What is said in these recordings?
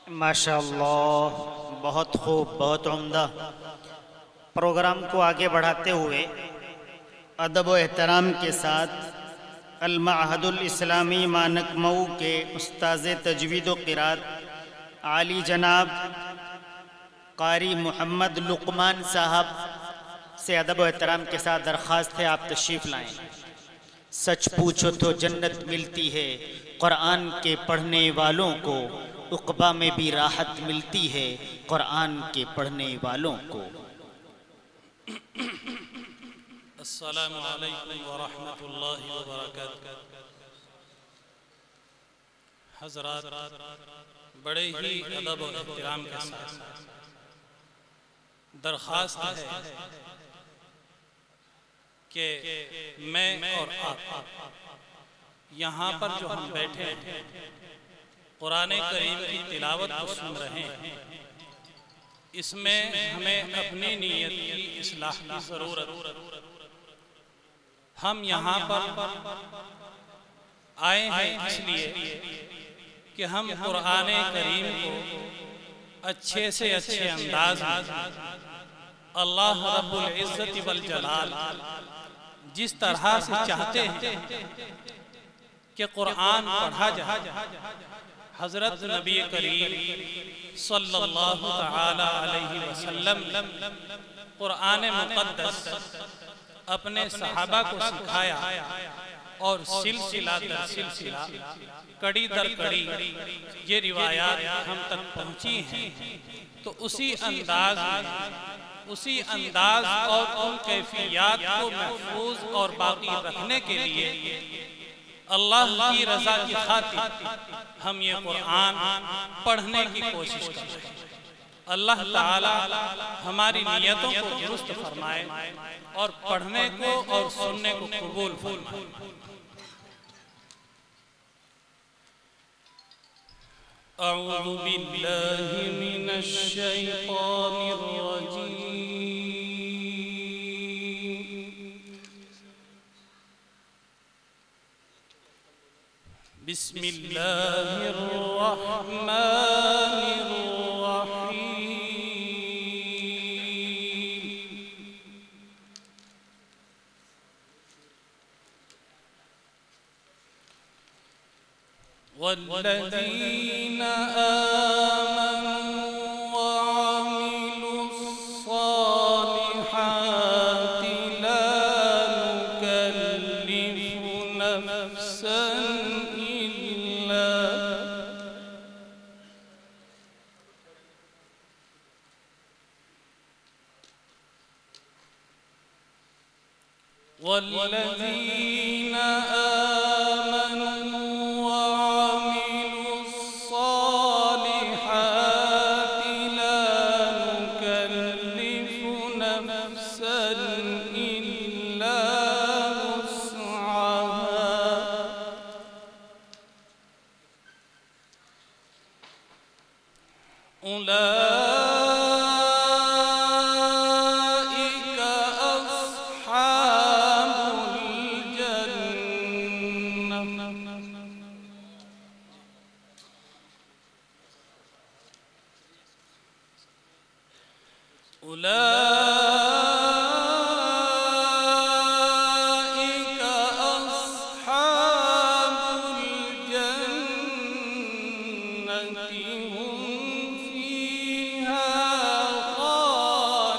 ماشاءاللہ، بہت خوب، بہت عمدہ۔ پروگرام کو آگے بڑھاتے ہوئے ادب و احترام کے ساتھ المعہد الاسلامی مانک مئو کے استاذ تجوید و قرات عالی جناب قاری محمد لقمان صاحب سے ادب و احترام کے ساتھ درخواست ہے آپ تشریف لائیں۔ سچ پوچھو تو جنت ملتی ہے قرآن کے پڑھنے والوں کو، عقبہ میں بھی راحت ملتی ہے قرآن کے پڑھنے والوں کو۔ السلام علیکم ورحمۃ اللہ وبرکاتہ۔ حضرات، بڑے ہی ادب و احترام کے ساتھ درخواست ہے کہ میں اور آپ یہاں پر جو ہم بیٹھے ہیں قرآن کریم کی تلاوت کو سن رہے ہیں، اس میں ہمیں اپنی نیت کی اصلاح کی ضرورت ہے۔ ہم یہاں پر آئے ہیں اس لیے کہ ہم قرآن کریم کو اچھے سے اچھے انداز میں اللہ رب العزت والجلال جس طرح سے چاہتے ہیں کہ قرآن پڑھا جائے، حضرت نبی کریم صلی اللہ تعالی علیہ وسلم قرآن مقدس اپنے صحابہ کو سکھایا اور سلسلہ در سلسلہ، کڑی در کڑی یہ روایات ہم تک پہنچی ہیں۔ تو اسی انداز اور ان کیفیات کو محفوظ اور باقی رکھنے کے لیے اللہ کی رضا کی خاطر ہم یہ قرآن پڑھنے کی کوشش کر رہے ہیں۔ اللہ تعالی ہماری نیتوں کو درست فرمائے اور پڑھنے کو اور سننے کو قبول فرمائے۔ اعوذ باللہ من الشیطان الرجیم، بسم اللہ الرحمن الرحیم، والذین آمنوا وعملوا الصالحات لا نکلف نفسا والذین آمنوا وعملوا الصالحات لا نکلف نفسا إلا وسعها، أولئك أصحاب الجنة هم فيها خالدون۔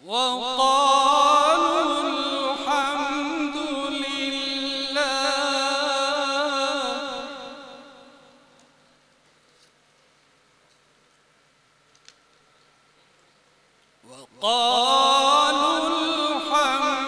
وقالوا الحمد لله وقالوا الحمد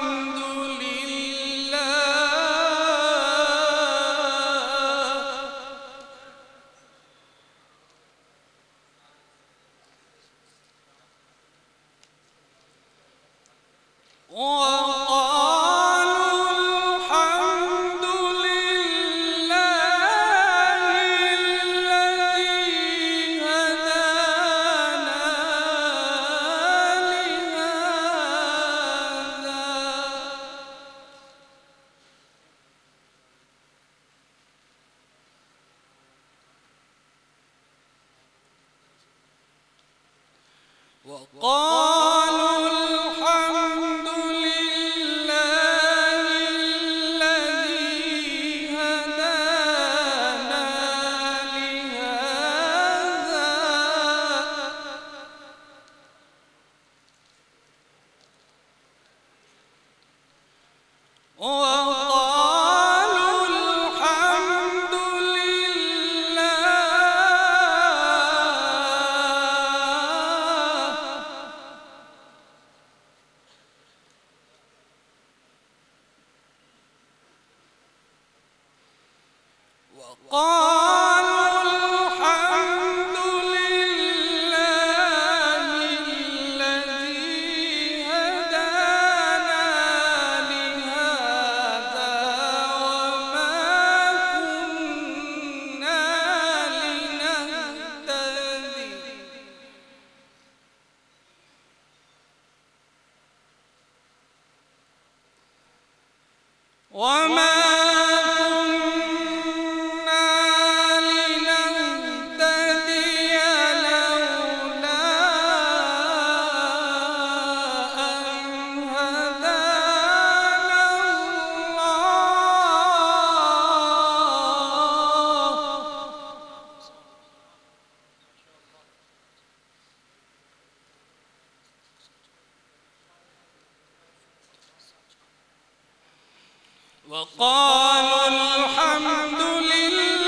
وقالوا الحمد لله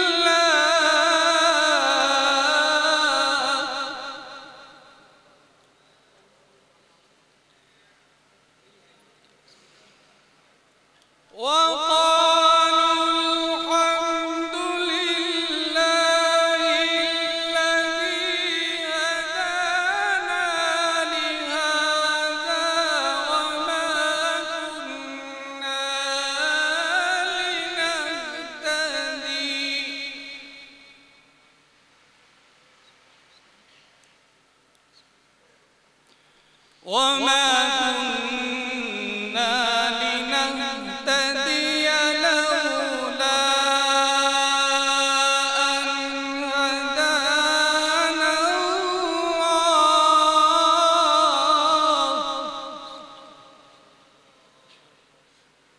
وما كنا لنهتدي لولا أن هدانا الله.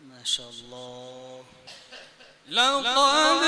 ما شاء الله. لقد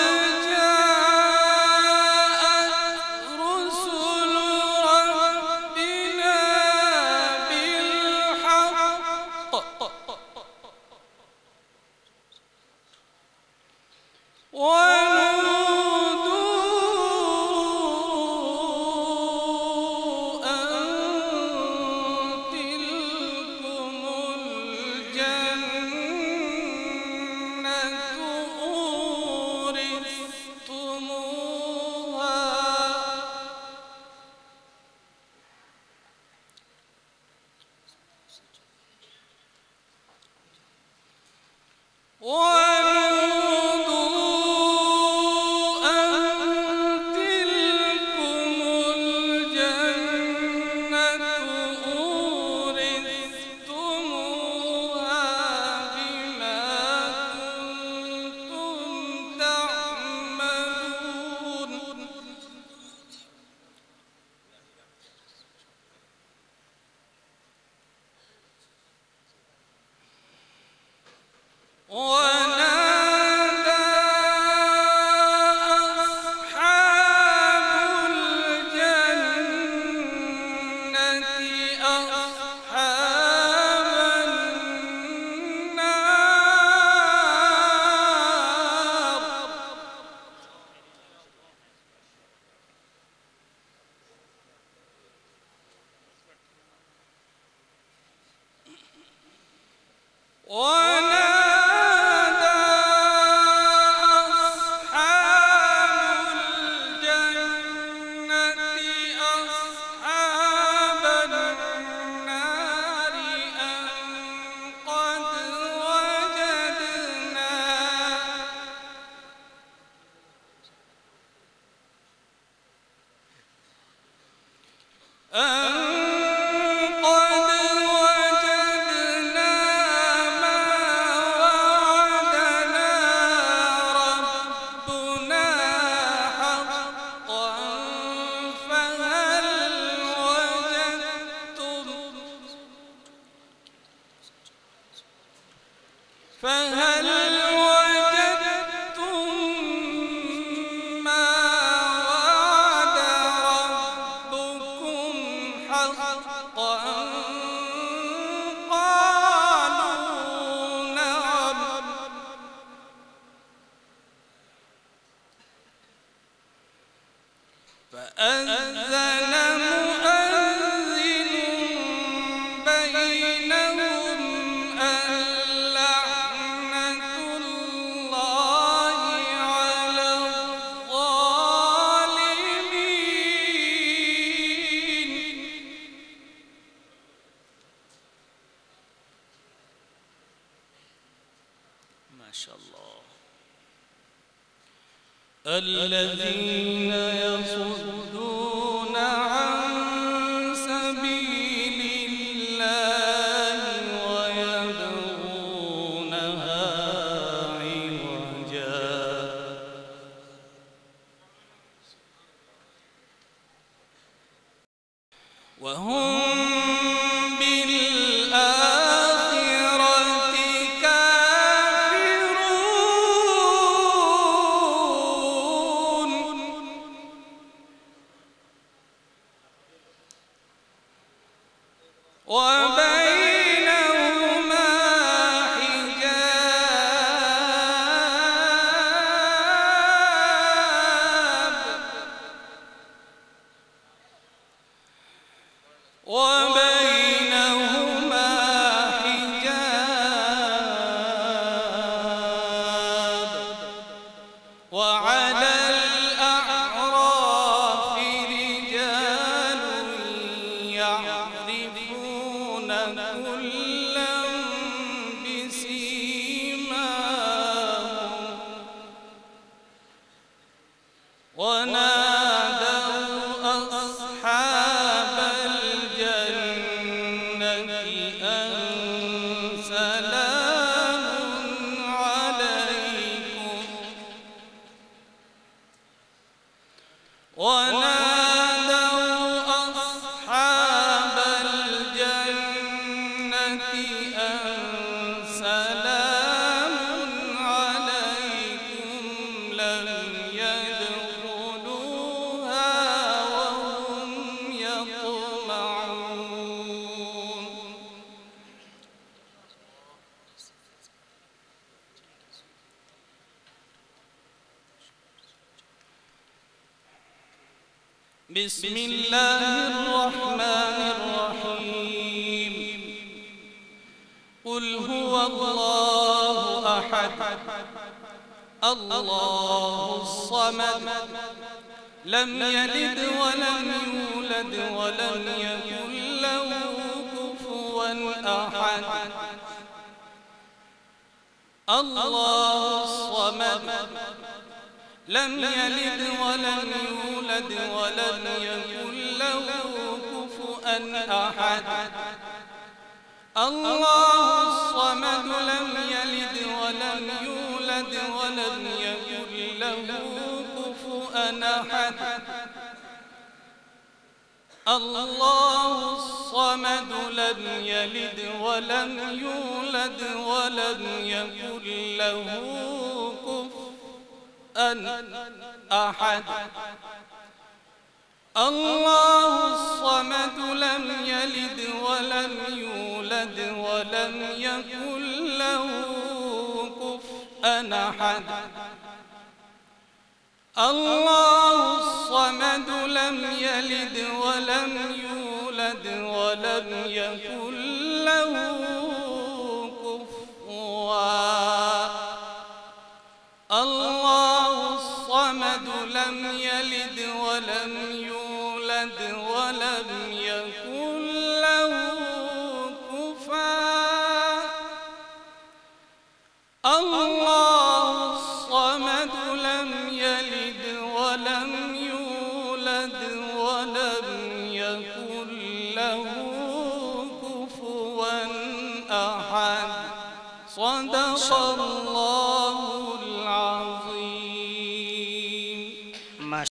الذين يصدون عن سبيل الله ويبغونها عوجا وهم بسم الله الرحمن الرحيم قل هو الله أحد الله الصمد لم يلد ولم يولد ولم يكن له كفوا أحد الله الصمد لم يلد ولم يولد ولم يكن له كفوا أحد الله الصمد لم يلد ولم يولد ولم يكن له كفوا أحد الله الصمد لم يلد ولم يولد ولم يكن له أحد الله الصمد لم يلد ولم يولد ولم يكن له كفوا أحد الله الصمد لم يلد ولم يولد ولم يكن له كفوا ولم يكن له كفوا الله الصمد لم يلد ولم يولد ولم يكن له